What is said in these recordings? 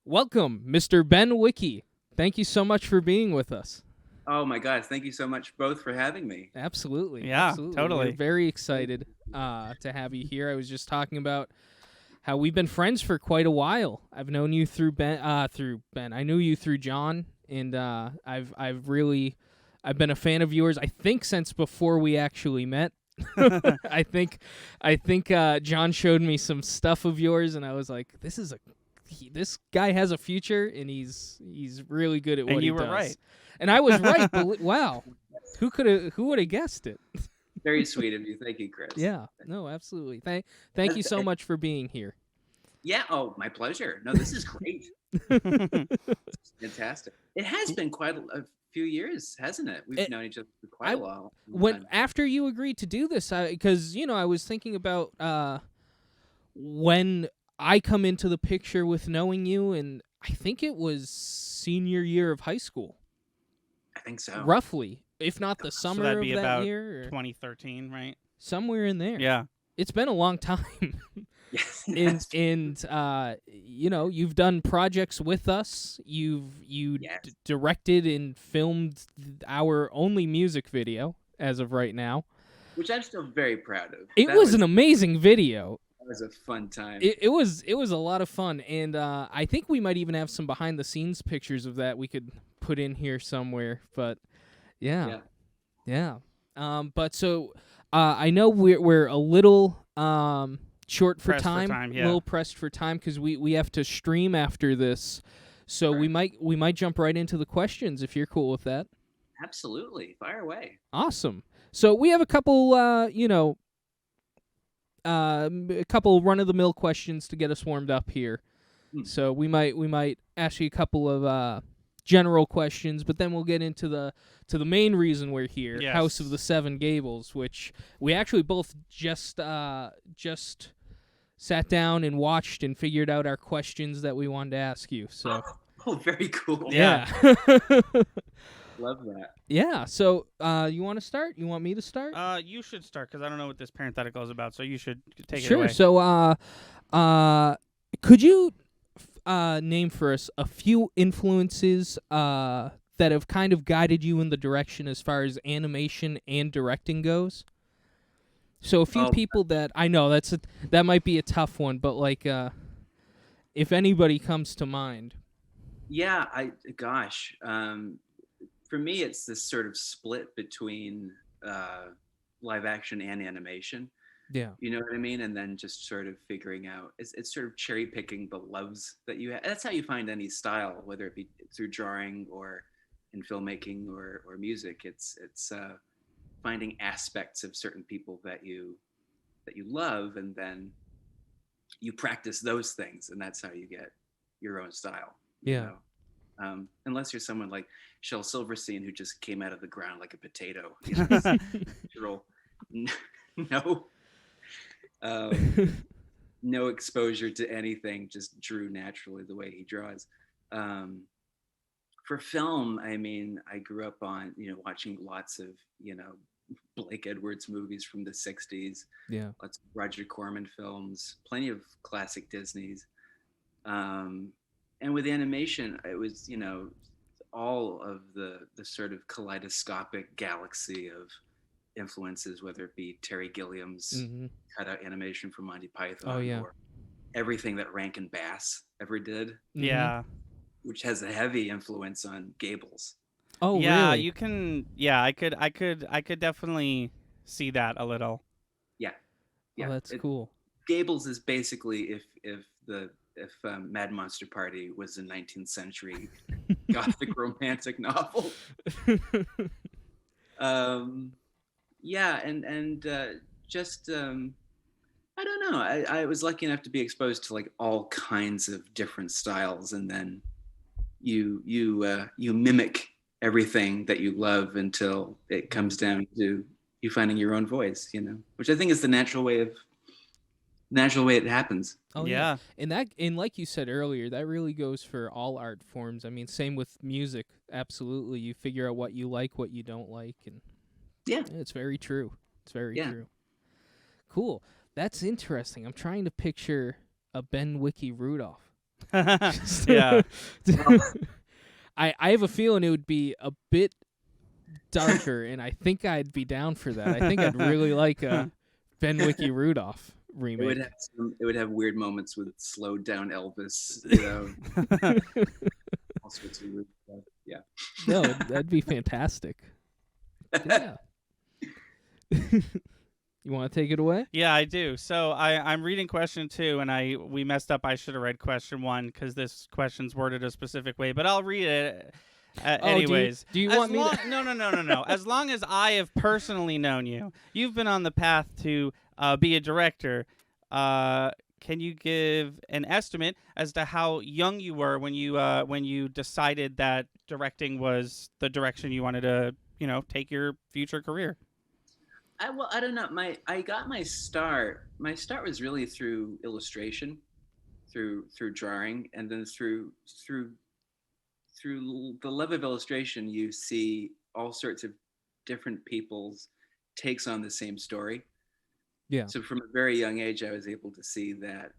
Welcome, Mr. Ben Wiki. Thank you so much for being with us. Oh my God! Thank you so much both for having me. Absolutely. Yeah, absolutely. totally. We're very excited to have you here. I was just talking about how we've been friends for quite a while. I've known you through Ben. I knew you through John, and I've been a fan of yours. I think since before we actually met. I think John showed me some stuff of yours, and I was like, this guy has a future, and he's really good at what And he you does. were right. And I was right. Wow, who would have guessed it? Very sweet of you. Thank you, Chris. Yeah, no, absolutely. Thank you so much for being here. Yeah. Oh, my pleasure. No, this is great. Fantastic. It has been quite a few years, hasn't it? We've known each other for quite a while. After you agreed to do this, because I was thinking about when I come into the picture with knowing you, and I think it was senior year of high school. I think so. Roughly, if not the So summer that'd of be that about year. 2013, right? Somewhere in there. Yeah. It's been a long time. Yes. and you've done projects with us. You directed and filmed our only music video as of right now, which I'm still very proud of. It was an amazing video. That was a fun time. It was a lot of fun, and I think we might even have some behind the scenes pictures of that we could put in here somewhere. But yeah. But so I know we're a little short for time, a little pressed for time because we have to stream after this, so we might jump right into the questions if you're cool with that. Absolutely, fire away. Awesome. So we have a couple a couple run-of-the-mill questions to get us warmed up here. So we might ask you a couple of general questions, but then we'll get into the main reason we're here, yes. House of the Seven Gables, which we actually both just sat down and watched and figured out our questions that we wanted to ask you. So very cool. Yeah. Love that. Yeah, so you want to start? You want me to start? You should start because I don't know what this parenthetical is about, so you should take it Sure. away. So, could you name for us a few influences that have kind of guided you in the direction as far as animation and directing goes? So a few people that I know that might be a tough one, but like if anybody comes to mind. Yeah, for me, it's this sort of split between live action and animation. Yeah. You know what I mean? And then just sort of figuring out, it's sort of cherry picking the loves that you have. That's how you find any style, whether it be through drawing or in filmmaking or music. It's finding aspects of certain people that you love, and then you practice those things, and that's how you get your own style. Yeah. Unless you're someone like Shel Silverstein who just came out of the ground like a potato. No exposure to anything, just drew naturally the way he draws. For film, I mean, I grew up on, watching lots of, Blake Edwards movies from the 60s. Yeah. Lots of Roger Corman films, plenty of classic Disneys. And with animation, it was, all of the sort of kaleidoscopic galaxy of influences, whether it be Terry Gilliam's cutout animation from Monty Python, or everything that Rankin Bass ever did. Yeah. Which has a heavy influence on Gables. Oh, yeah, really? you can. Yeah, I could definitely see that a little. Yeah. Oh, that's cool. Gables is basically if Mad Monster Party was a 19th century gothic romantic novel. Yeah, and just I don't know. I was lucky enough to be exposed to like all kinds of different styles, and then you mimic everything that you love until it comes down to you finding your own voice, which I think is the natural way it happens. Oh yeah. And like you said earlier, that really goes for all art forms. I mean, same with music. Absolutely. You figure out what you like, what you don't like, and it's very true. It's very true. Cool. That's interesting. I'm trying to picture a Ben Wiki Rudolph. Yeah. I have a feeling it would be a bit darker, and I think I'd be down for that. I think I'd really like a Ben Wiki Rudolph It would remake. have it would have weird moments with slowed down Elvis, all sorts of weird stuff. Yeah. No, that'd be fantastic. Yeah. You want to take it away? Yeah, I do. So I'm reading question 2, and we messed up. I should have read question 1 because this question's worded a specific way, but I'll read it anyways. Do you want me to? No. As long as I have personally known you, you've been on the path to be a director. Can you give an estimate as to how young you were when you decided that directing was the direction you wanted to, take your future career? I don't know. I got my start. My start was really through illustration, through drawing, and then through the love of illustration, you see all sorts of different people's takes on the same story. Yeah. So from a very young age, I was able to see that,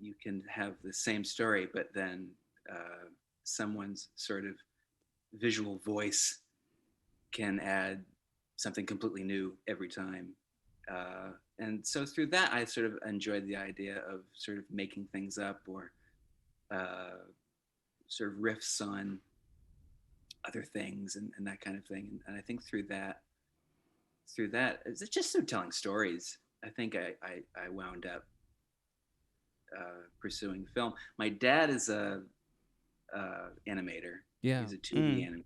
you can have the same story, but then someone's sort of visual voice can add something completely new every time. And so through that, I sort of enjoyed the idea of sort of making things up or sort of riffs on other things and that kind of thing. And I think through that, it's just through telling stories. I think I wound up pursuing film. My dad is a animator. Yeah. He's a 2D animator.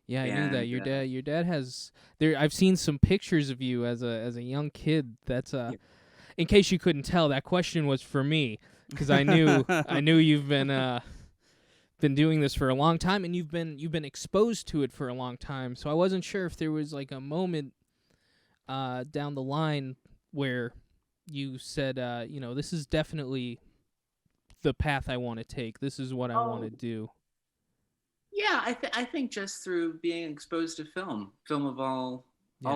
Yeah, I knew that. Your dad has there. I've seen some pictures of you as a young kid. That's in case you couldn't tell, that question was for me because I knew you've been doing this for a long time and you've been exposed to it for a long time. So I wasn't sure if there was like a moment down the line where you said, this is definitely the path I want to take. This is what I want to do. Yeah, I think just through being exposed to film of all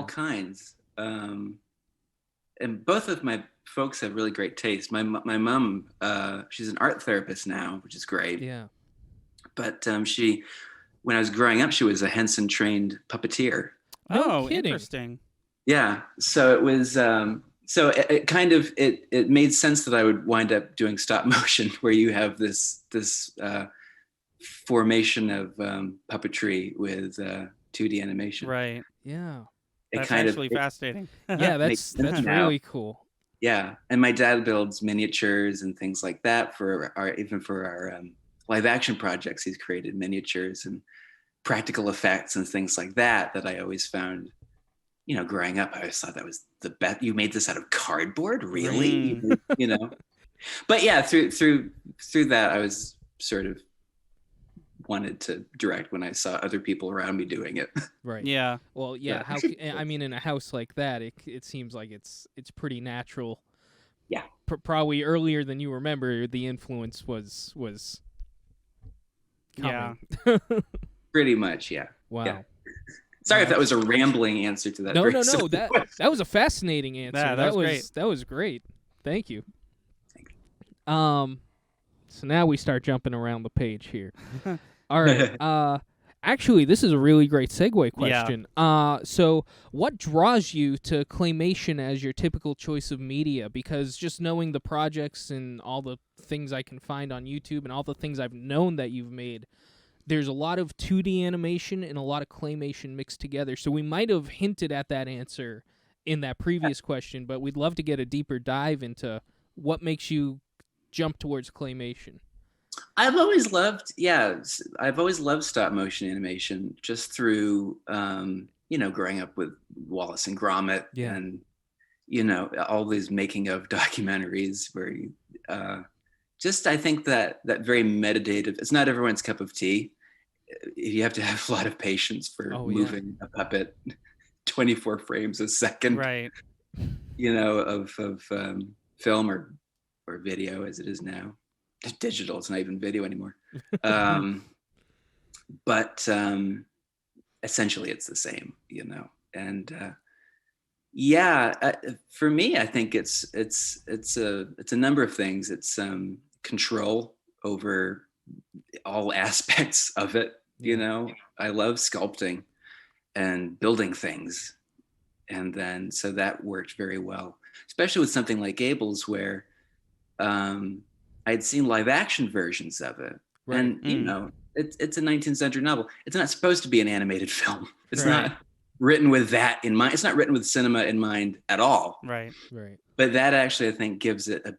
kinds, and both of my folks have really great taste. My mom, she's an art therapist now, which is great. Yeah, but when I was growing up, she was a Henson trained puppeteer. Oh, interesting. Yeah, so it was. So it kind of it made sense that I would wind up doing stop motion, where you have this formation of puppetry with 2D animation. Right. Yeah. That's actually fascinating. Yeah, that's really cool. Yeah, and my dad builds miniatures and things like that for our live action projects. He's created miniatures and practical effects and things like that I always found. Growing up, I always thought that was the best. You made this out of cardboard, really? But yeah, through that, I was sort of wanted to direct when I saw other people around me doing it. Right. Yeah. Well, yeah. I mean, in a house like that, it seems like it's pretty natural. Yeah. Probably earlier than you remember, the influence was coming. Yeah. Pretty much. Yeah. Wow. Yeah. Sorry if that was a rambling answer to that. No. That was a fascinating answer. Yeah, that was great. That was great. Thank you. So now we start jumping around the page here. All right. Actually, this is a really great segue question. Yeah. So what draws you to Claymation as your typical choice of media? Because just knowing the projects and all the things I can find on YouTube and all the things I've known that you've made, there's a lot of 2D animation and a lot of Claymation mixed together. So we might have hinted at that answer in that previous question, but we'd love to get a deeper dive into what makes you jump towards Claymation. I've always loved stop motion animation just through, growing up with Wallace and Gromit and, all these making of documentaries where you, I think that very meditative, it's not everyone's cup of tea. You have to have a lot of patience for moving a puppet 24 frames a second, right? Of film or video as it is now. Digital, it's not even video anymore. But essentially it's the same, and Yeah, for me, I think it's a number of things. It's control over all aspects of it. You Yeah. know, I love sculpting and building things, and then so that worked very well, especially with something like Abel's, where I'd seen live action versions of it, Right. and you know, it's a 19th century novel. It's not supposed to be an animated film. It's Right. not written with that in mind. It's not written with cinema in mind at all. Right. Right. But that actually, I think, gives me a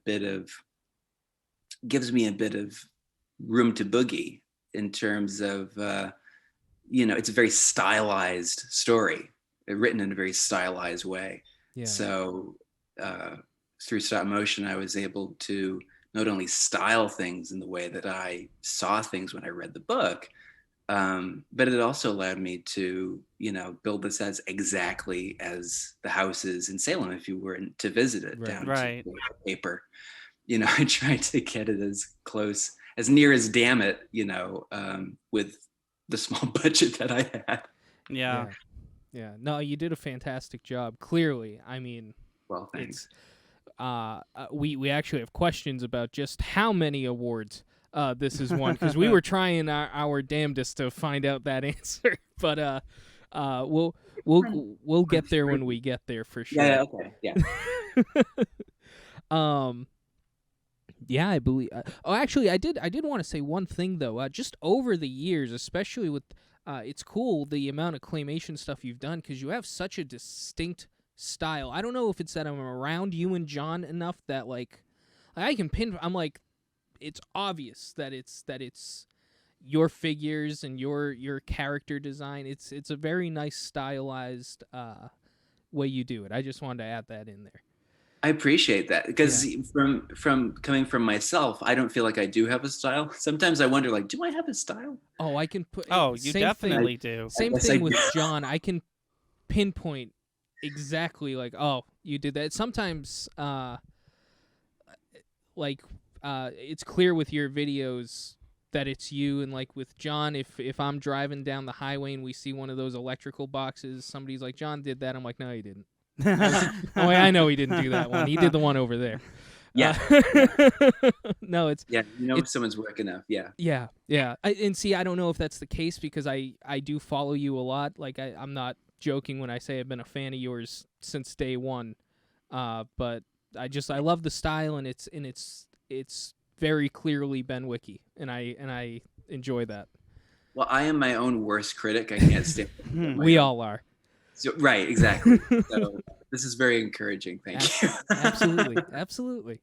bit of room to boogie in terms of you know, it's a very stylized story, written in a very stylized way. Yeah. So through stop motion, I was able to not only style things in the way that I saw things when I read the book, but it also allowed me to, you know, build this as exactly as the house is in Salem if you were to visit it, Right. down Right. to paper. You know, I tried to get it as close, as near as damn it, you know, with the small budget that I had. Yeah. Yeah. No, you did a fantastic job. Clearly, I mean, Well, thanks. it's we actually have questions about just how many awards this is won, because we were trying our damnedest to find out that answer, but we'll get there when we get there for sure. Yeah, okay. Yeah. Yeah, I believe. Oh, actually, I did want to say one thing though. Just over the years, especially with, it's cool the amount of claymation stuff you've done, because you have such a distinct style. I don't know if it's that I'm around you and John enough that like I can pin. I'm like, it's obvious that it's your figures and your character design. It's a very nice stylized way you do it. I just wanted to add that in there. I appreciate that, because from coming from myself, I don't feel like I do have a style. Sometimes I wonder, like, do I have a style? Oh, I can put. Oh, you same definitely do. Same Yes, I thing with do. John. I can pinpoint exactly like, oh, you did that. Sometimes, it's clear with your videos that it's you, and like with John, if I'm driving down the highway and we see one of those electrical boxes, somebody's like, John did that. I'm like, no, he didn't. Oh, wait, I know he didn't do that one. He did the one over there. Yeah. No, it's Yeah, you know, if someone's work enough. Yeah. yeah. And see, I don't know if that's the case, because I do follow you a lot. Like I'm not joking when I say I've been a fan of yours since day one. But I love the style, and it's very clearly been Wiki, and I enjoy that. Well, I am my own worst critic. I can't stand. We all are. So, right, exactly. So this is very encouraging. Thank you. Absolutely, absolutely.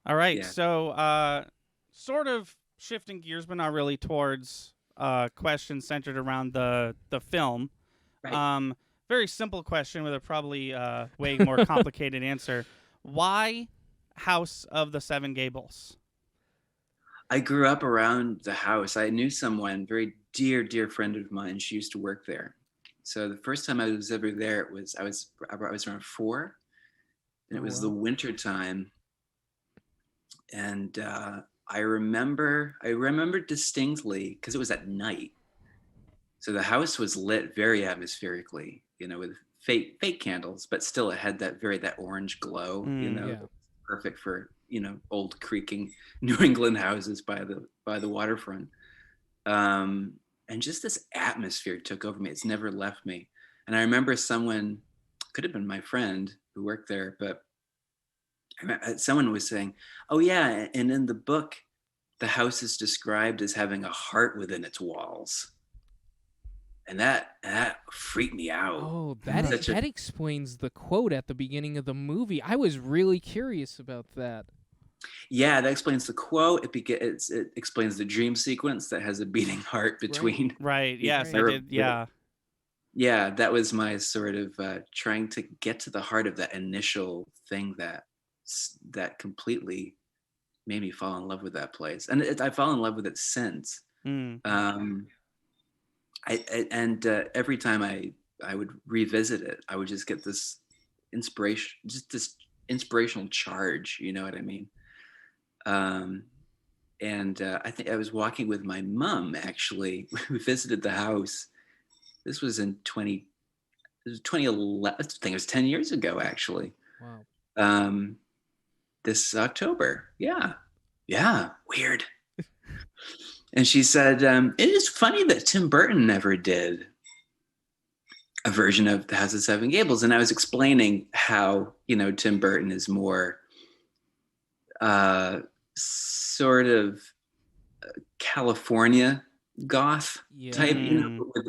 All right. Yeah. So, sort of shifting gears, but not really, towards questions centered around the film. Right. Very simple question with a probably way more complicated answer. Why House of the Seven Gables? I grew up around the house. I knew someone, very dear friend of mine. She used to work there. So the first time I was ever there, I was around 4, and it was the winter time. And I remember distinctly, because it was at night. So the house was lit very atmospherically, you know, with fake candles, but still it had that orange glow, you know, yeah. perfect for, you know, old creaking New England houses by the waterfront. And just this atmosphere took over me. It's never left me. And I remember someone, could have been my friend who worked there, but someone was saying, oh yeah, and in the book, the house is described as having a heart within its walls. And that freaked me out. Oh, that explains the quote at the beginning of the movie. I was really curious about that. Yeah, that explains the quote. It explains the dream sequence that has a beating heart between. Right. Yes, Right. I did. Yeah. Yeah, that was my sort of trying to get to the heart of that initial thing that completely made me fall in love with that place, and I fall in love with it since. Every time I would revisit it, I would just get this inspiration, just this inspirational charge. You know what I mean? I think I was walking with my mom, actually. We visited the house. This was in was 2011. I think it was 10 years ago, actually. Wow. This October. Yeah. Weird. And she said, it is funny that Tim Burton never did a version of The House of Seven Gables. And I was explaining how, Tim Burton is more sort of California goth type,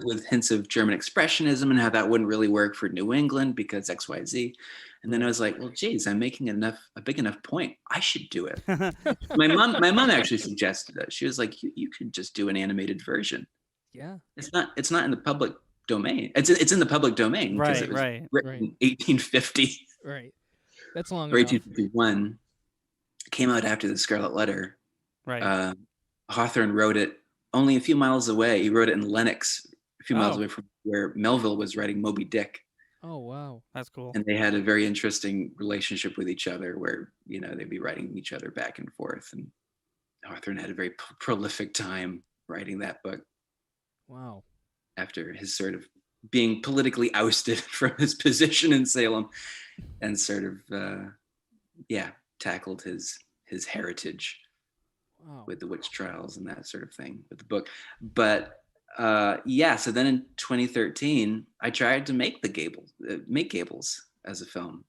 with hints of German expressionism, and how that wouldn't really work for New England because XYZ. And then I was like, well, geez, I'm making a big enough point. I should do it. my mom actually suggested it. She was like, you could just do an animated version. Yeah. It's not in the public domain. It's in the public domain because it was written in 1850. Right. That's long or enough. 1851. Came out after the Scarlet Letter. Right. Hawthorne wrote it only a few miles away. He wrote it in Lenox, a few miles away from where Melville was writing Moby Dick. Oh, wow. That's cool. And they had a very interesting relationship with each other where, they'd be writing each other back and forth. And Hawthorne had a very prolific time writing that book. Wow. After his sort of being politically ousted from his position in Salem, and sort of, tackled his heritage. Wow. With the witch trials and that sort of thing with the book. But so then in 2013, I tried to make Gables as a film.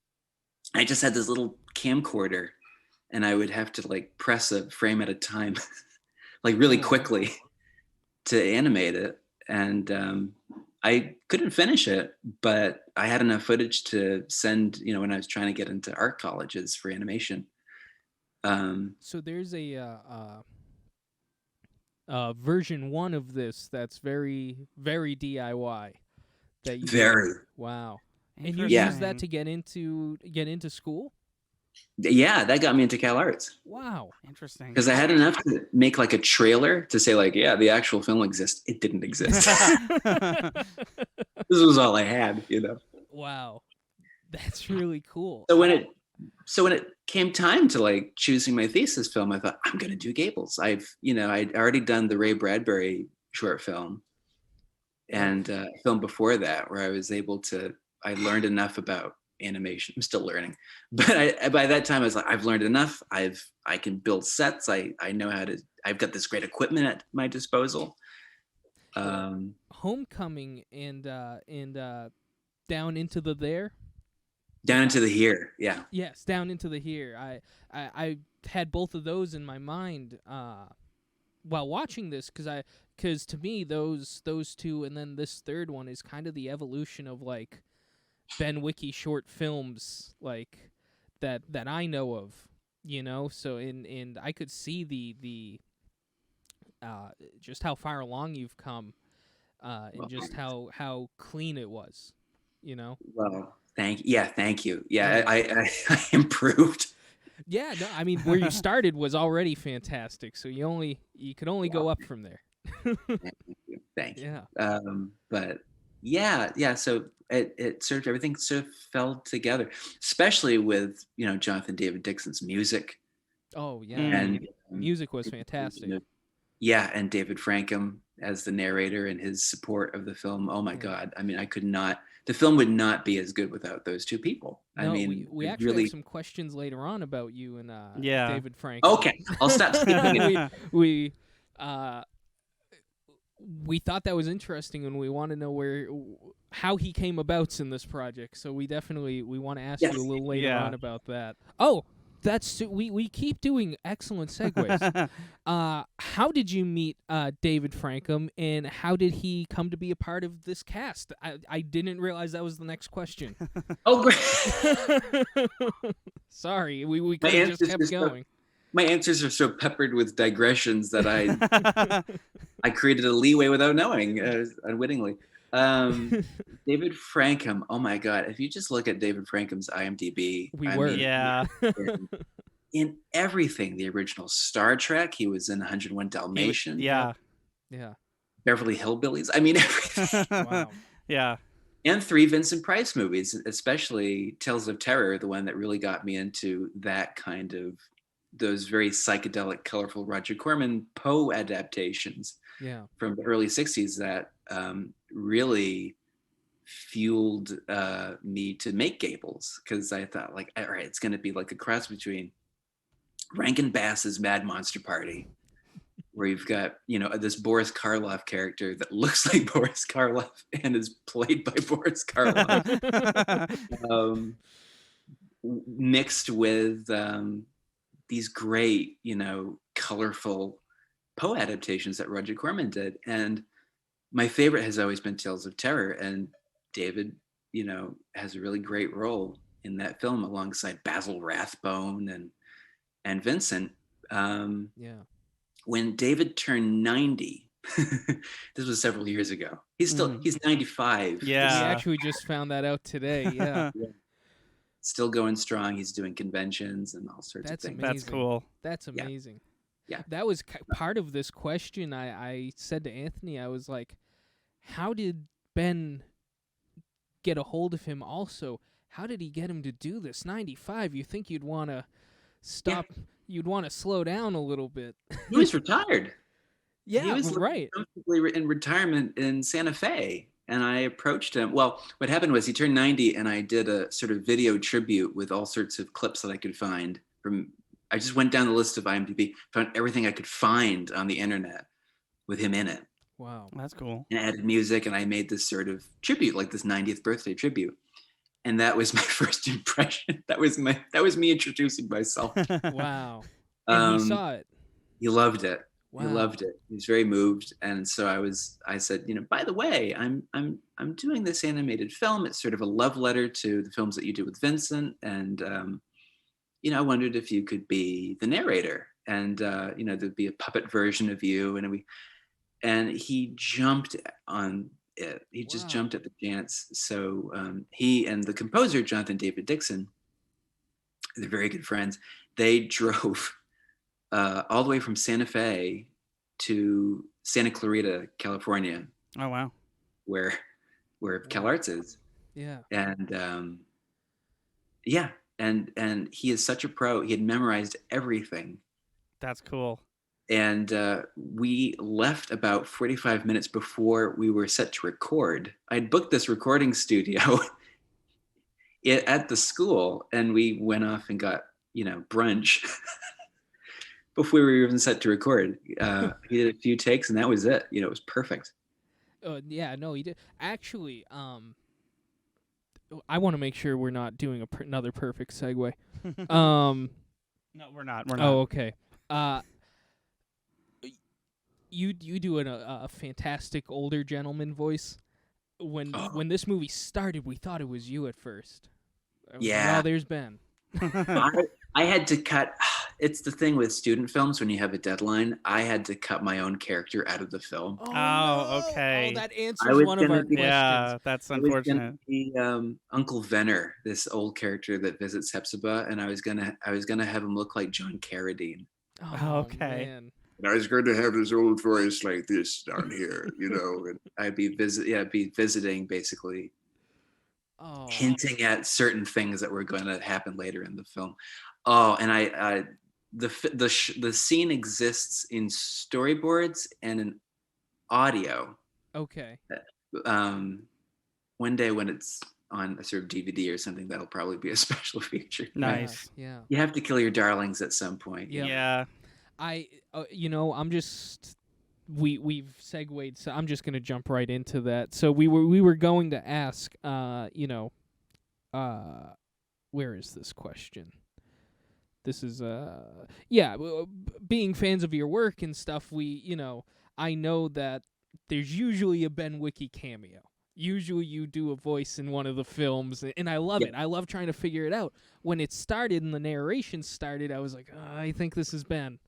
I just had this little camcorder, and I would have to like press a frame at a time, like really quickly, to animate it. And I couldn't finish it, but I had enough footage to send, when I was trying to get into art colleges for animation. So there's a version 1 of this that's very, very DIY. That you very. Wow. And you use that to get into school? Yeah, that got me into Cal Arts. Wow. Interesting. Because I had enough to make like a trailer to say like, yeah, the actual film exists. It didn't exist. This was all I had, Wow. That's really cool. So when it came time to like choosing my thesis film, I thought, I'm going to do Gables. I'd already done the Ray Bradbury short film and film before that, where I learned enough about animation. I'm still learning, but by that time I was like, I've learned enough. I can build sets. I know I've got this great equipment at my disposal. Homecoming and Down into the There. Down into the Here, yeah. Yes, Down into the Here. I had both of those in my mind while watching this, because to me those two and then this third one is kind of the evolution of like Ben Wiki short films like that I know of, So and I could see the just how far along you've come, and just how clean it was, Well. Thank you. Yeah, I improved. Yeah, no, I mean where you started was already fantastic, so you could only go up from there. Thank you. Yeah. But so it sort of everything sort of fell together, especially with Jonathan David Dixon's music. Oh yeah, and music was fantastic. Yeah, and David Frankham as the narrator and his support of the film. Oh my God! I mean, the film would not be as good without those two people. No, I mean, we actually really have some questions later on about you and David Frankham. Okay, I'll stop skipping it. We thought that was interesting, and we want to know how he came about in this project. So we want to ask you a little later on about that. Oh, we keep doing excellent segues. How did you meet David Frankham, and how did he come to be a part of this cast? I didn't realize that was the next question. Oh, great. Sorry, we could have just kept going. My answers are so peppered with digressions that I created a leeway without knowing, unwittingly. David Frankham. Oh my God! If you just look at David Frankham's IMDb, in everything. The original Star Trek. He was in 101 Dalmatians. Yeah. Beverly Hillbillies. I mean, everything. Wow. Yeah. And 3 Vincent Price movies, especially Tales of Terror, the one that really got me into that kind of those very psychedelic, colorful Roger Corman Poe adaptations from the early 60s that really fueled me to make Gables, because I thought, like, all right, it's going to be like a cross between Rankin Bass's Mad Monster Party, where you've got, this Boris Karloff character that looks like Boris Karloff and is played by Boris Karloff, mixed with these great, colorful Poe adaptations that Roger Corman did. And my favorite has always been Tales of Terror, and David, has a really great role in that film alongside Basil Rathbone and Vincent. Yeah. When David turned 90, this was several years ago. He's 95. Yeah. We actually just found that out today. Yeah. Still going strong. He's doing conventions and all sorts That's of things. amazing. That's cool. That's amazing. Yeah. That was part of this question. I said to Anthony, I was like, how did Ben get a hold of him also? How did he get him to do this? 95, you think you'd want to stop, you'd want to slow down a little bit. He was retired. Yeah, he was right. comfortably in retirement in Santa Fe. And I approached him. Well, what happened was he turned 90, and I did a sort of video tribute with all sorts of clips that I could find I just went down the list of IMDb, found everything I could find on the internet with him in it. Wow. That's cool. And added music, and I made this sort of tribute, like this 90th birthday tribute. And that was my first impression. That was me introducing myself. Wow. And he saw it. He loved it. Wow. He loved it. He was very moved. And so I said, by the way, I'm doing this animated film. It's sort of a love letter to the films that you did with Vincent. And, I wondered if you could be the narrator, and, there'd be a puppet version of you. And he jumped on it. He just jumped at the chance. So he and the composer, Jonathan David Dixon, they're very good friends. They drove all the way from Santa Fe to Santa Clarita, California. Oh, wow. Where CalArts is. Yeah. And and he is such a pro. He had memorized everything. That's cool. And we left about 45 minutes before we were set to record. I'd booked this recording studio at the school, and we went off and got, brunch before we were even set to record. He did a few takes, and that was it. It was perfect. Yeah, no, he did. Actually, I want to make sure we're not doing another perfect segue. No, we're not. Oh, okay. You do a fantastic older gentleman voice. When this movie started, we thought it was you at first. Yeah. Well, there's Ben. I had to cut. It's the thing with student films, when you have a deadline, I had to cut my own character out of the film. Oh, no. Okay. Oh, that answers one of our questions. Yeah, that's unfortunate. Be, Uncle Venner, this old character that visits Hepzibah, and I was gonna have him look like John Carradine. Oh, okay. Man. And I was going to have this old voice like this down here, and I'd be visiting, basically, hinting at certain things that were going to happen later in the film. Oh, and the scene exists in storyboards and in audio. Okay. One day when it's on a sort of DVD or something, that'll probably be a special feature. Nice. Yeah. You have to kill your darlings at some point. Yeah. I'm just we've segued, so I'm just gonna jump right into that. So we were going to ask, where is this question? This is being fans of your work and stuff. I know that there's usually a Ben Wiki cameo. Usually you do a voice in one of the films, and I love it. I love trying to figure it out. When it started and the narration started, I was like, I think this is Ben.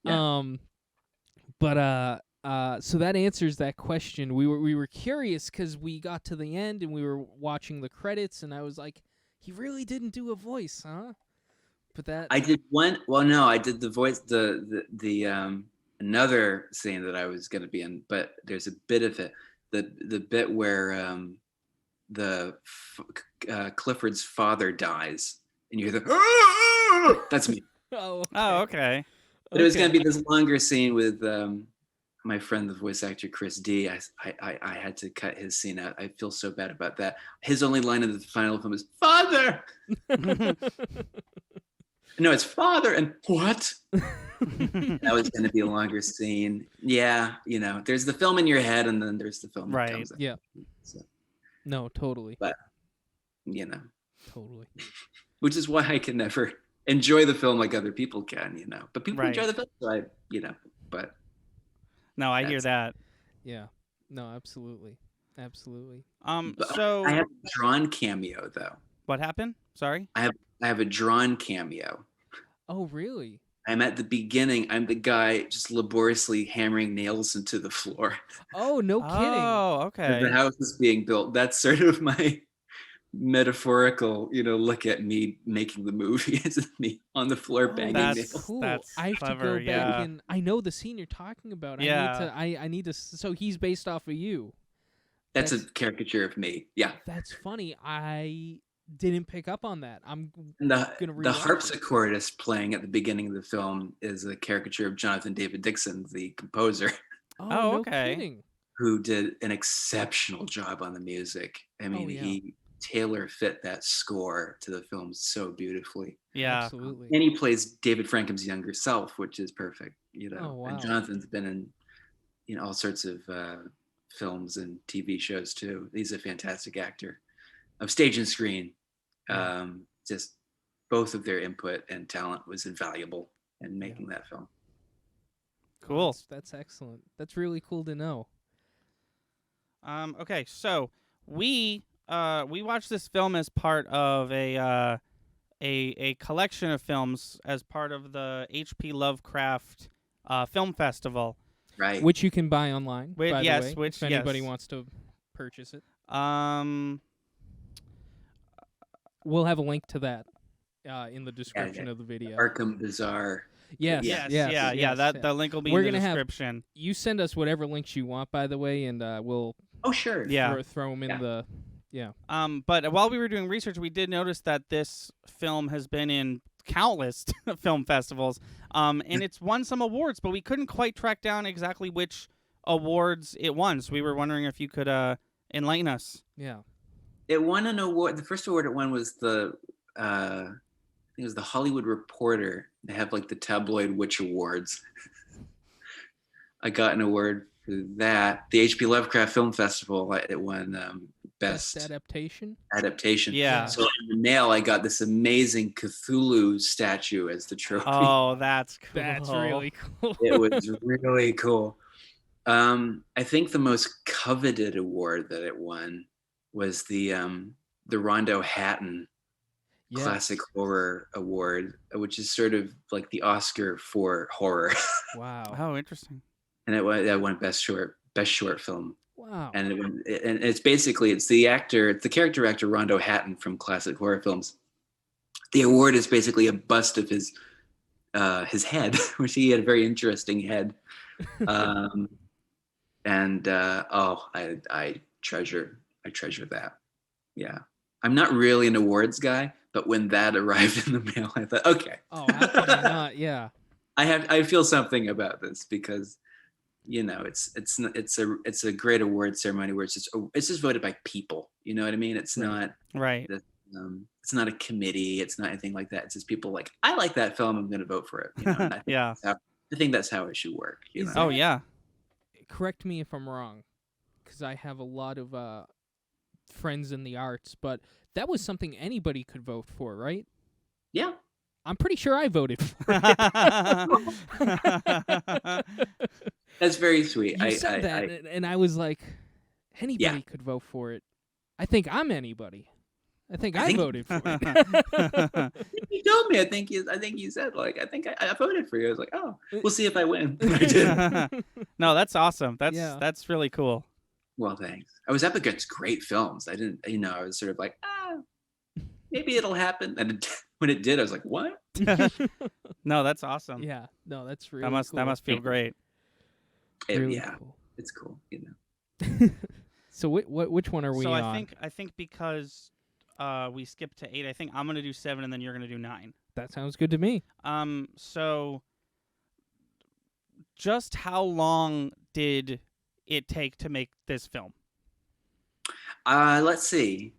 Yeah. So that answers that question. We were curious because we got to the end and we were watching the credits, and I was like, he really didn't do a voice, huh? But that I did one. Well, no, I did the voice. The another scene that I was going to be in, but there's a bit of it. The bit where Clifford's father dies, and you hear the that's me. Oh, Oh, okay. But it was going to be this longer scene with my friend, the voice actor Chris D, I had to cut his scene out. I feel so bad about that. His only line in the final film is "Father." No, it's "Father" and "What?" That was going to be a longer scene. Yeah, there's the film in your head, and then there's the film that Right. comes out. Yeah. So, No, totally. but Totally. which is why I can never enjoy the film like other people can. But people Right. enjoy the film, so but. No, I hear That's- that. Yeah. No, absolutely. Absolutely. But So I have a drawn cameo though. what happened? Sorry. I have a drawn cameo. Oh, really? I'm at the beginning. I'm the guy just laboriously hammering nails into the floor. Oh, no kidding. Oh, As okay. the house is being built. That's sort of my metaphorical, look at me making the movie. It's me on the floor banging that's nails. Cool. That's I have clever, to go back yeah. and I know the scene you're talking about. Yeah. I need to. So he's based off of you. That's a caricature of me. Yeah. That's funny. I didn't pick up on that. I'm And gonna the rewatch it. harpsichordist playing at the beginning of the film is a caricature of Jonathan David Dixon, the composer, Oh, Oh, no okay. kidding. who did an exceptional job on the music. I mean, yeah. he tailor fit that score to the film so beautifully. Yeah. Absolutely. And he plays David Frankham's younger self, which is perfect. Oh, wow. And Jonathan's been in all sorts of films and TV shows too. He's a fantastic actor of stage and screen. Just both of their input and talent was invaluable in making that film. Cool. That's excellent. That's really cool to know. Okay, so we watched this film as part of a collection of films as part of the H.P. Lovecraft Film Festival. Right. Which you can buy online, by the way, Which if anybody yes. wants to purchase it. We'll have a link to that in the description of the video. Arkham Bazaar. Yes. Yes, yes, yeah. yes, That yes. the link will be We're in the gonna have- description. You send us whatever links you want, by the way, and we'll Oh, sure. Yeah. throw them in Yeah. the. But while we were doing research, we did notice that this film has been in countless film festivals, and it's won some awards, but we couldn't quite track down exactly which awards it won. So we were wondering if you could enlighten us. Yeah. It won an award. The first award it won was I think it was the Hollywood Reporter. They have like the tabloid Witch Awards. I got an award for that. The H.P. Lovecraft Film Festival, it won Best adaptation. Adaptation. Yeah. So in the mail, I got this amazing Cthulhu statue as the trophy. Oh, that's cool. That's really cool. It was really cool. I think the most coveted award that it won was the Rondo Hatton Yes. Classic Horror Award, which is sort of like the Oscar for horror. Wow. Oh, interesting. And that won best short film. Wow. And it's the character actor Rondo Hatton from classic horror films. The award is basically a bust of his head, which he had a very interesting head. I treasure that. Yeah. I'm not really an awards guy, but when that arrived in the mail, I thought, okay. Oh, how could I not? Yeah. I feel something about this because it's a great award ceremony where it's just voted by people. You know what I mean? It's not Right. it's not a committee. It's not anything like that. It's just people like, I like that film. I'm going to vote for it. And Yeah. I think that's how it should work. Is Oh, yeah. Correct me if I'm wrong, because I have a lot of friends in the arts, but that was something anybody could vote for, right? Yeah. I'm pretty sure I voted for it. That's very sweet. You said that, and I was like, anybody could vote for it. I think I'm anybody. I think I voted for it. You told me. I think you said like I think I voted for you. I was like, oh, we'll see if I win. I did. No, that's awesome. Yeah. That's really cool. Well, thanks. I was up against great films. I didn't, I was sort of like, maybe it'll happen. And when it did, I was like, what? No, that's awesome. Yeah, no, that's really That cool. must feel great. Really Yeah, cool. it's cool. So which one are we So on? I think because we skipped to 8, I think I'm gonna do 7, and then you're gonna do 9. That sounds good to me. So just how long did it take to make this film? Let's see.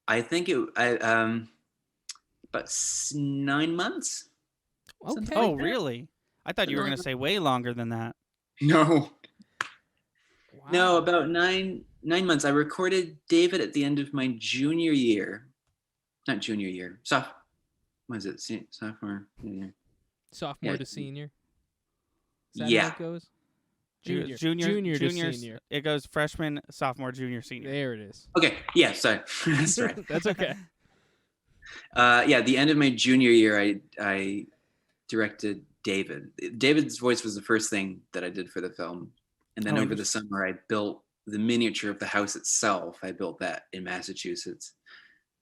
I think about 9 months. Something Okay. Oh, like that. really? I thought you were Something going like to say way longer than that. No. Wow. No, about 9 months. I recorded David at the end of my junior year. Not junior year. What is it? Sophomore year. Sophomore Yeah. to senior. Is that how Yeah. it goes? It goes Junior to junior, senior. It goes freshman, sophomore, junior, senior. There it is. Okay. Yeah. Sorry. That's right. That's okay. Yeah. The end of my junior year, I directed David. David's voice was the first thing that I did for the film, and then over the summer, I built the miniature of the house itself. I built that in Massachusetts,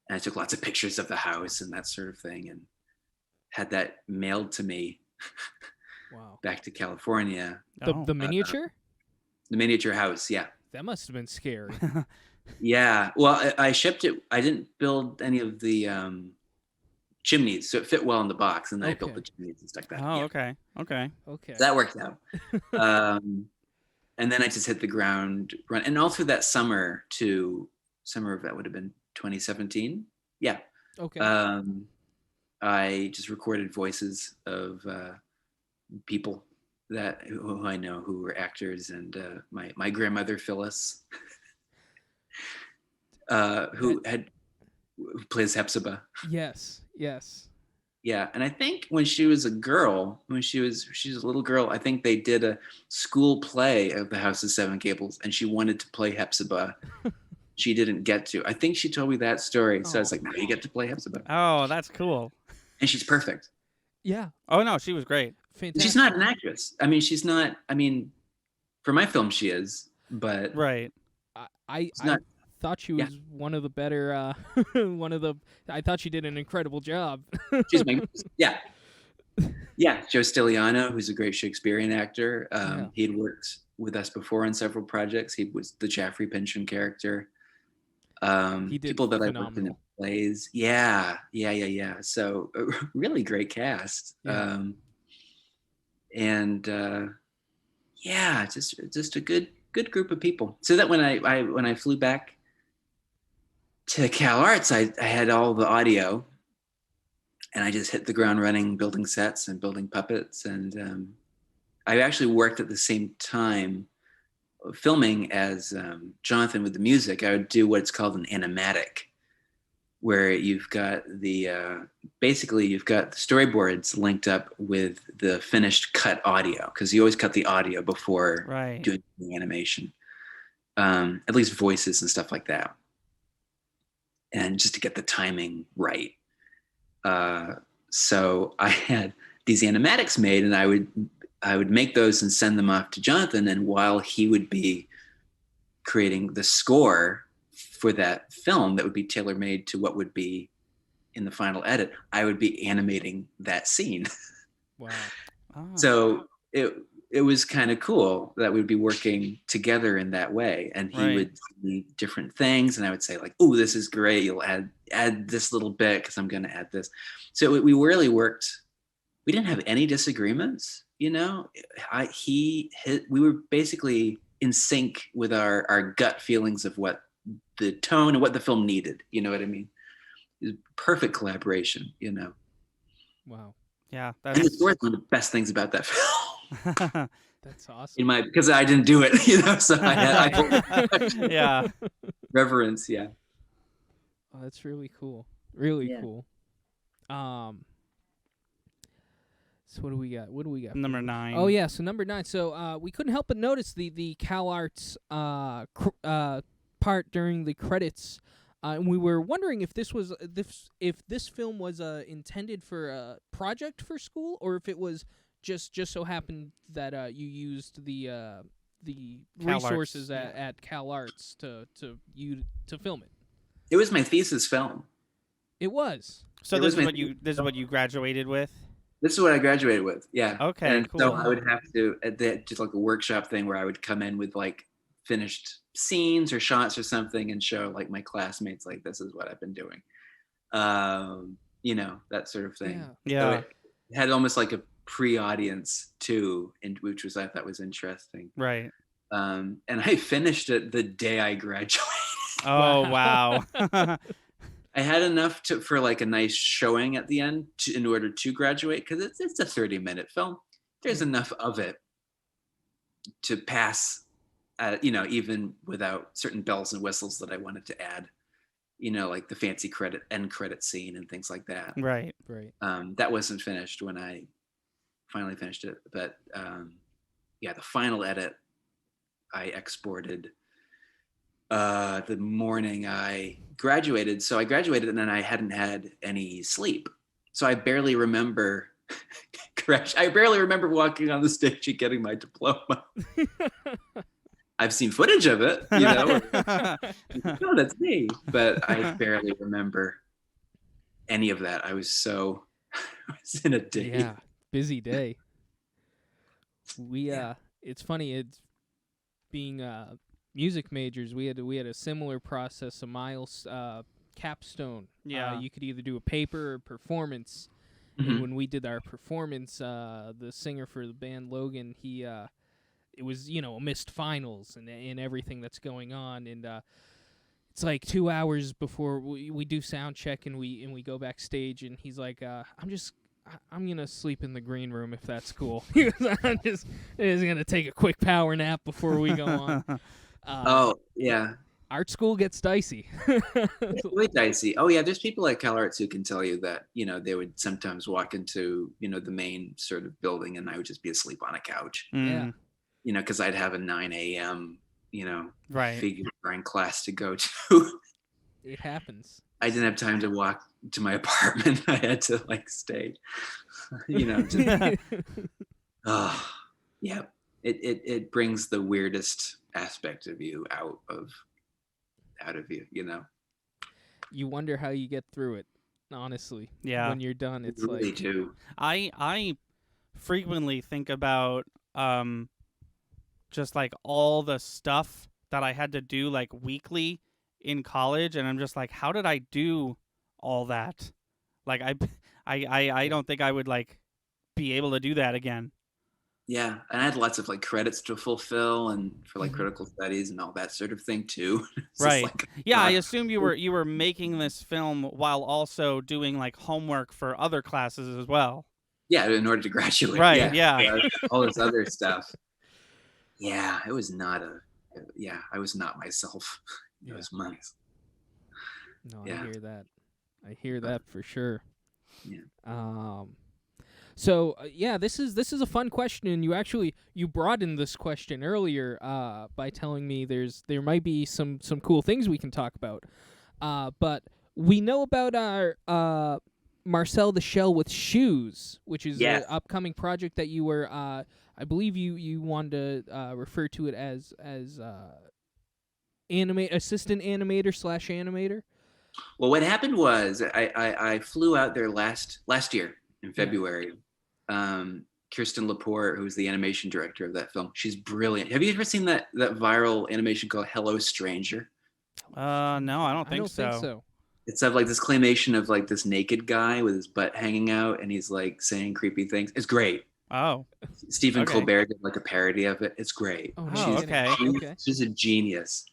and I took lots of pictures of the house and that sort of thing, and had that mailed to me. Wow. Back to California. The miniature? The miniature house, yeah. That must have been scary. Yeah. Well, I shipped it. I didn't build any of the chimneys, so it fit well in the box, and then I built the chimneys and stuff like that. Oh, Yeah. okay. Okay. Okay. So that worked out. And then I just hit the ground run. And all through that summer of that would have been 2017. Yeah. Okay. I just recorded voices of people who I know who were actors, and my grandmother Phyllis, who plays Hepzibah. Yes. Yeah, and I think when she was a girl, she's a little girl, I think they did a school play of The House of Seven Gables, and she wanted to play Hepzibah. She didn't get to. I think she told me that story, so I was like, "Now you get to play Hepzibah," Oh, that's cool. and she's perfect. Yeah. Oh no, she was great. Fantastic. She's not an actress. I mean, she's not. I mean, for my film, she is, but Right. I not- thought she was one of the better. I thought she did an incredible job. she's magnificent. Yeah. Joe Stiliano, who's a great Shakespearean actor. He had worked with us before on several projects. He was the Jaffrey Pynchon character. He did people that I worked in phenomenal. plays. Yeah. So a really great cast. Yeah. Just a good group of people. So that when I flew back to Cal Arts, I had all the audio, and I just hit the ground running, building sets and building puppets. And I actually worked at the same time filming as Jonathan with the music. I would do what's called an animatic, where you've got basically you've got the storyboards linked up with the finished cut audio, because you always cut the audio before doing the animation, at least voices and stuff like that, and just to get the timing right. So I had these animatics made, and I would make those and send them off to Jonathan, and while he would be creating the score for that film that would be tailor-made to what would be in the final edit, I would be animating that scene. Wow. Oh. So it was kind of cool that we'd be working together in that way, and he would see different things, and I would say like, "Oh, this is great. You'll add this little bit because I'm going to add this." So we really worked. We didn't have any disagreements, you know. We were basically in sync with our gut feelings of what the tone and what the film needed. You know what I mean? It was perfect collaboration, you know. Wow. Yeah. And the score is one of the best things about that film. That's awesome. Because I didn't do it, you know, so I Yeah. reverence, yeah. Oh, that's really cool. Really Yeah. cool. So what do we got? Number 9. Oh yeah, so number 9. So we couldn't help but notice the Cal Arts part during the credits, and we were wondering if this film was intended for a project for school, or if it was just so happened that you used the Cal resources Arts, at Cal Arts to film it. It was my thesis film. It was. So It this was is what you graduated with? This is what I graduated with, yeah. Okay, and cool. so I would have to, just like a workshop thing where I would come in with like finished scenes or shots or something and show like my classmates, like, this is what I've been doing. You know, that sort of thing. Yeah. Yeah. So it had almost like pre-audience too, which was I thought was interesting. Right. And I finished it the day I graduated. Oh wow. I had enough for like a nice showing at the end in order to graduate, because it's a 30-minute film. There's enough of it to pass, even without certain bells and whistles that I wanted to add, like the fancy end credit scene and things like that. Right. That wasn't finished when I finally finished it, but the final edit I exported the morning I graduated. So I graduated and then I hadn't had any sleep. So I barely remember I barely remember walking on the stage and getting my diploma. I've seen footage of it, no, that's me. But I barely remember any of that. I was in a day. Yeah, busy day. It's funny. It's being music majors. We had a similar process. A Miles capstone. Yeah. You could either do a paper or performance. Mm-hmm. And when we did our performance, the singer for the band, Logan, it was a missed finals and everything that's going on, and it's like 2 hours before we do sound check and we go backstage, and he's like, I'm gonna sleep in the green room if that's cool. I'm just gonna take a quick power nap before we go on. Oh yeah. Art school gets dicey. It's really dicey. Oh yeah, there's people at CalArts who can tell you that, they would sometimes walk into, the main sort of building and I would just be asleep on a couch. Yeah. Because I'd have a 9 a.m., Right. figure drawing class to go to. It happens. I didn't have time to walk to my apartment. I had to stay, oh, yeah. It brings the weirdest aspect of you out of you, You wonder how you get through it, honestly. Yeah. When you're done, it's you really like do. I frequently think about just like all the stuff that I had to do like weekly in college, and I'm just like, how did I do all that? Like I don't think I would like be able to do that again. Yeah, and I had lots of credits to fulfill and for critical studies and all that sort of thing too. It's just, Right. Yeah, I assume you were making this film while also doing like homework for other classes as well. Yeah, in order to graduate. Right, yeah. All this other stuff. Yeah, it was not I was not myself. It was months. No, Yeah. I hear that for sure. Yeah. So this is a fun question, and you broadened this question earlier by telling me there might be some cool things we can talk about. But we know about our Marcel the Shell with Shoes, which is an upcoming project that you were I believe you wanted to refer to it as assistant animator / animator. Well, what happened was I flew out there last year in February. Kirsten Laporte, who's the animation director of that film, she's brilliant. Have you ever seen that viral animation called Hello Stranger? No, I don't think think so. It's of this claymation of this naked guy with his butt hanging out, and he's saying creepy things. It's great. Oh. Stephen Okay. Colbert did a parody of it. It's great. Oh, Oh, okay. She's a genius.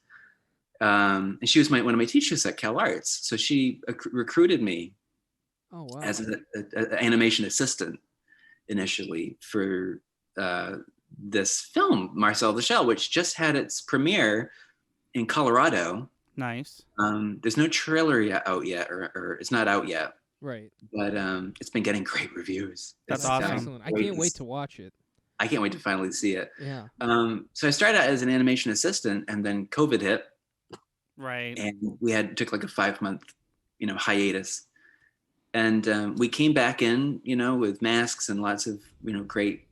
And she was one of my teachers at CalArts. So she recruited me Oh wow. as an animation assistant initially for this film, Marcel the Shell, which just had its premiere in Colorado. Nice. There's no trailer out yet, or it's not out yet, Right. but it's been getting great reviews. That's It's, awesome. Excellent. I can't wait to watch it. I can't wait to finally see it. Yeah. So I started out as an animation assistant, and then COVID hit, Right. and we took a 5-month, hiatus, and we came back in, with masks and lots of, great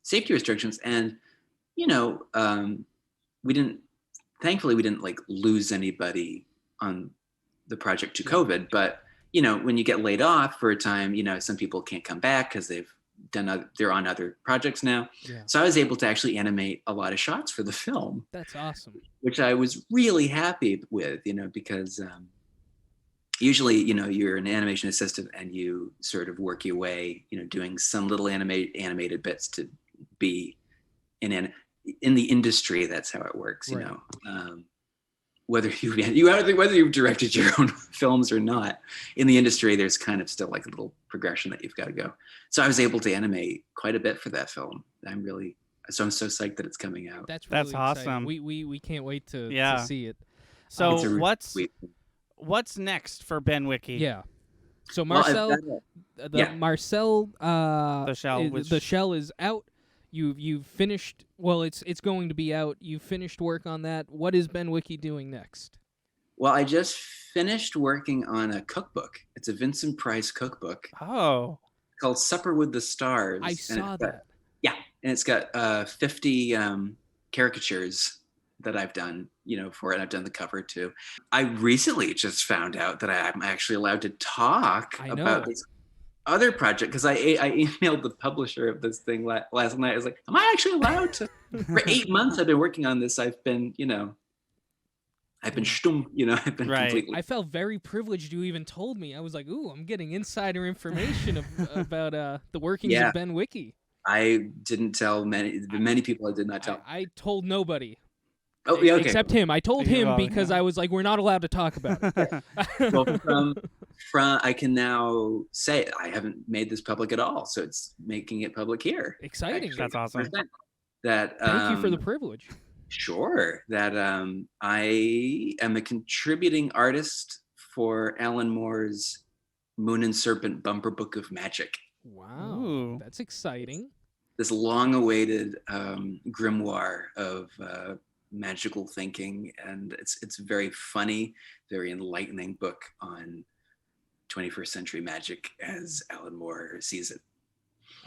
safety restrictions, and thankfully we didn't lose anybody on the project to COVID, but when you get laid off for a time, some people can't come back because they're on other projects now. Yeah. So I was able to actually animate a lot of shots for the film, That's awesome. which I was really happy with, because usually, you're an animation assistant and you sort of work your way, doing some little animated bits to be in the industry. That's how it works, Right. Whether you've directed your own films or not, in the industry, there's kind of still like a little progression that you've got to go. So I was able to animate quite a bit for that film. I'm so psyched that it's coming out. That's That's exciting. awesome. We can't wait to see it. So It's a really sweet thing. what's next for Ben Wiki? Yeah. So Well, I've Marcel, got Marcel, The Shell the shell is out. You've finished. Well, it's going to be out. You've finished work on that. What is Ben Wiki doing next? Well, I just finished working on a cookbook. It's a Vincent Price cookbook Oh. called Supper with the Stars. I saw that. And it's got 50 caricatures that I've done, for it. I've done the cover too. I recently just found out that I'm actually allowed to talk about this other project, because I emailed the publisher of this thing last night. I was like, am I actually allowed to? For 8 months I've been working on this. I've been stumm, I've been Right. completely. I felt very privileged you even told me. I was like, ooh, I'm getting insider information about the workings of Ben Wiki. I didn't tell many people. I did not tell. I told nobody. Oh, yeah, okay. Except him. I told him Well, because yeah. I was like, we're not allowed to talk about it. Well, from I can now say I haven't made this public at all, so it's making it public here. Exciting. Actually. That's awesome. That Thank you for the privilege. Sure. That I am a contributing artist for Alan Moore's Moon and Serpent Bumper Book of Magic. Wow. Ooh. That's exciting. This long-awaited grimoire of magical thinking, and it's a very funny, very enlightening book on 21st century magic as Alan Moore sees it.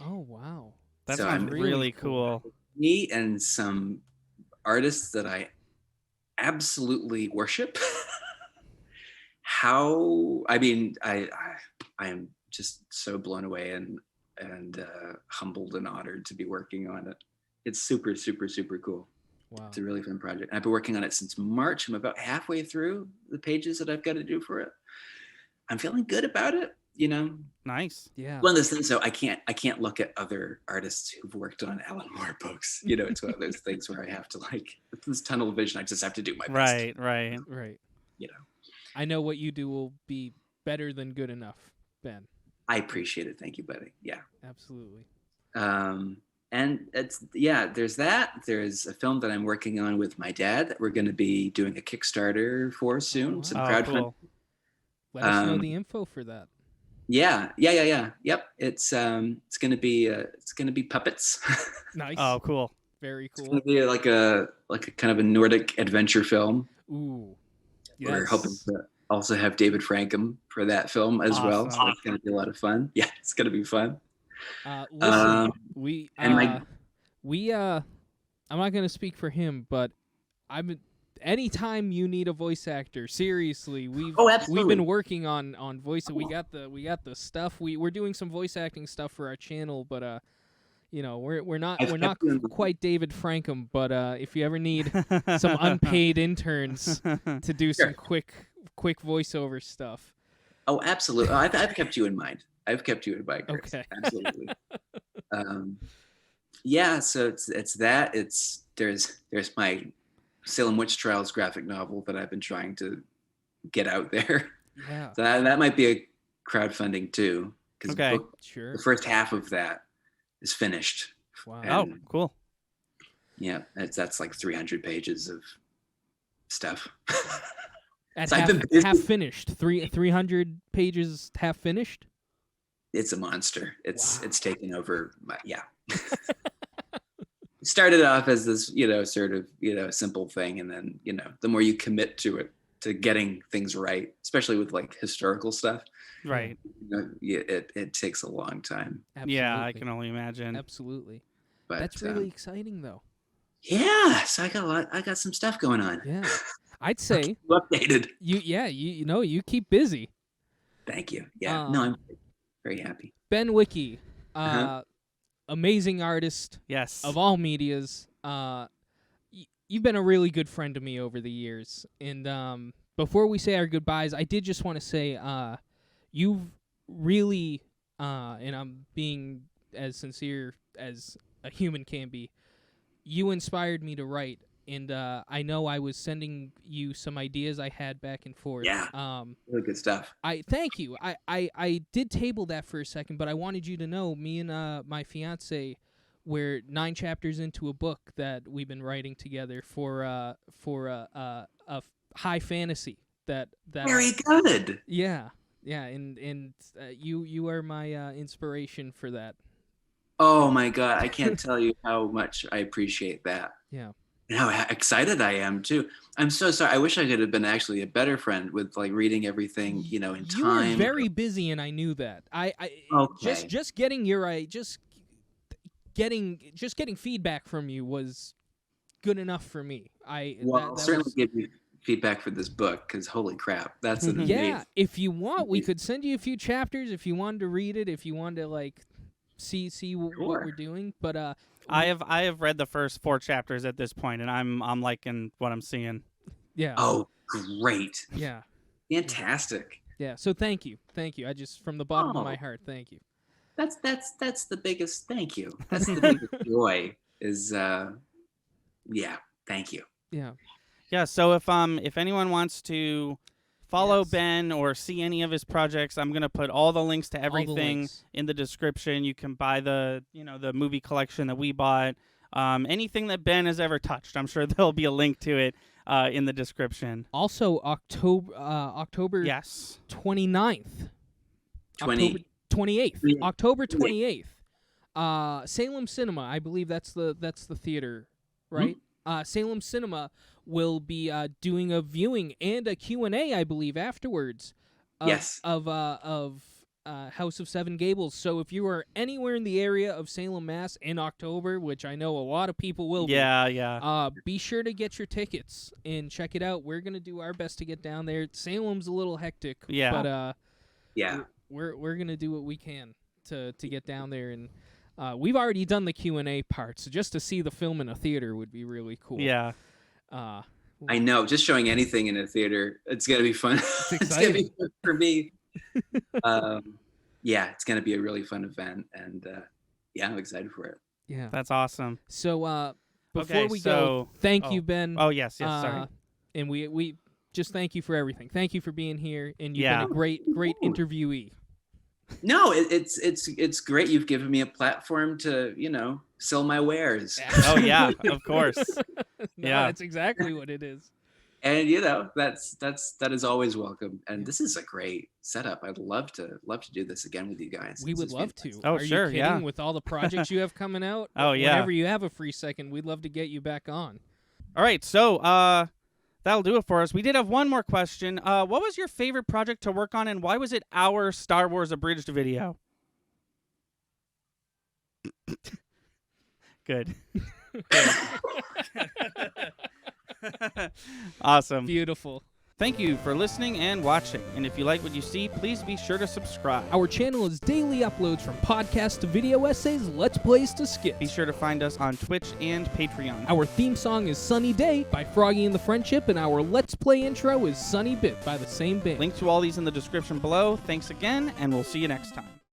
Oh, wow. That So sounds I'm really cool. Me and some artists that I absolutely worship. I am just so blown away and humbled and honored to be working on it. It's super, super, super cool. Wow. It's a really fun project. I've been working on it since March. I'm about halfway through the pages that I've got to do for it. I'm feeling good about it. Nice. Yeah. One of those things, though, I can't look at other artists who've worked on Alan Moore books. It's one of those things where I have to this tunnel vision. I just have to do my best. Right. I know what you do will be better than good enough, Ben. I appreciate it. Thank you, buddy. Yeah. Absolutely. And there's that. There's a film that I'm working on with my dad that we're going to be doing a Kickstarter for soon. wow. Some Oh, crowdfunding. cool. Let us know the info for that. Yeah. Yep. It's going to be puppets. Nice. Oh, cool. Very It's cool. going to be like a kind of a Nordic adventure film. Ooh. We're hoping to also have David Frankham for that film as well. So Awesome. it's going to be a lot of fun. Yeah, it's going to be fun. Listen, we and my- I'm not gonna speak for him, but anytime you need a voice actor, seriously, we've absolutely. been working on voice. We got the stuff. We're doing some voice acting stuff for our channel, but we're not quite David Frankham. But if you ever need some unpaid interns to do some quick voiceover stuff. Oh, absolutely. I've kept you in mind. Chris. Okay. Absolutely. So it's that. There's my Salem Witch Trials graphic novel that I've been trying to get out there. Yeah. So that might be a crowdfunding too. Okay. Sure. The first half of that is finished. Wow. Oh, And, cool. yeah, that's like 300 pages of stuff. At So I've been busy. half finished. 300 pages half finished. It's a monster. Wow. It's taken over. Yeah. It started off as this, sort of, simple thing. And then, the more you commit to it, to getting things right, especially with like historical stuff, Right. it takes a long time. Absolutely. Yeah, I can only imagine. Absolutely. But That's really exciting, though. yeah. So I got some stuff going on. Yeah. I'd say Updated. you keep busy. Thank you. Yeah. No, I'm very happy. Ben Wiki, Uh-huh. amazing artist Yes. of all medias. You've been a really good friend to me over the years, and before we say our goodbyes, I did just want to say you've really, and I'm being as sincere as a human can be, you inspired me to write. And I know I was sending you some ideas I had back and forth. Yeah. Really good stuff. I thank you. I did table that for a second, but I wanted you to know me and my fiance, we're 9 chapters into a book that we've been writing together for a high fantasy. That Very good. Yeah, and you are my inspiration for that. Oh my God, I can't tell you how much I appreciate that. Yeah. And how excited I am too. I'm so sorry. I wish I could have been actually a better friend with like reading everything, in time. You were very busy, and I knew that. Okay. Just getting getting feedback from you was good enough for me. I'll certainly give you feedback for this book because holy crap, that's an amazing. Yeah, if you want, we could send you a few chapters if you wanted to read it. If you wanted to like see what we're doing, but I have read the first 4 chapters at this point, and I'm liking what I'm seeing. Yeah. Oh, great. Yeah. Fantastic. Yeah. So thank you. I just from the bottom of my heart, thank you. That's the biggest thank you. That's the biggest joy is thank you. Yeah. Yeah, so if anyone wants to follow Yes. Ben or see any of his projects, I'm going to put all the links to everything in the description. You can buy the movie collection that we bought. Anything that Ben has ever touched, I'm sure there'll be a link to it in the description. Also, October Yes. 29th. 28th. October 28th. Salem Cinema, I believe that's the theater, right? Salem Cinema will be doing a viewing and a Q&A, I believe, afterwards. Of House of Seven Gables. So if you are anywhere in the area of Salem, Mass. in October, which I know a lot of people will be sure to get your tickets and check it out. We're gonna do our best to get down there. Salem's a little hectic, but we're gonna do what we can to get down there, and we've already done the Q&A part, so just to see the film in a theater would be really cool. Yeah. I know, just showing anything in a theater, it's gonna be fun. It's It's gonna be exciting. fun for me. It's gonna be a really fun event, and I'm excited for it. Yeah. That's awesome. So before Okay, we go, thank you, Ben. Oh, yes, sorry. And we just thank you for everything. Thank you for being here, and you've been a great interviewee. No, it's great. You've given me a platform to sell my wares. Oh yeah, of course. That's exactly what it is. And that is always welcome. And this is a great setup. I'd love to do this again with you guys. We This would is love fantastic. to. Oh, Are sure, you kidding? yeah. With all the projects you have coming out. Oh, yeah. Whenever you have a free second, we'd love to get you back on. All right, so that'll do it for us. We did have one more question. What was your favorite project to work on, and why was it our Star Wars abridged video? Good. Awesome. Beautiful. Thank you for listening and watching. And if you like what you see, please be sure to subscribe. Our channel is daily uploads from podcasts to video essays, let's plays to skits. Be sure to find us on Twitch and Patreon. Our theme song is Sunny Day by Froggy and the Friendship, and our Let's Play intro is Sunny Bit by the same band. Link to all these in the description below. Thanks again, and we'll see you next time.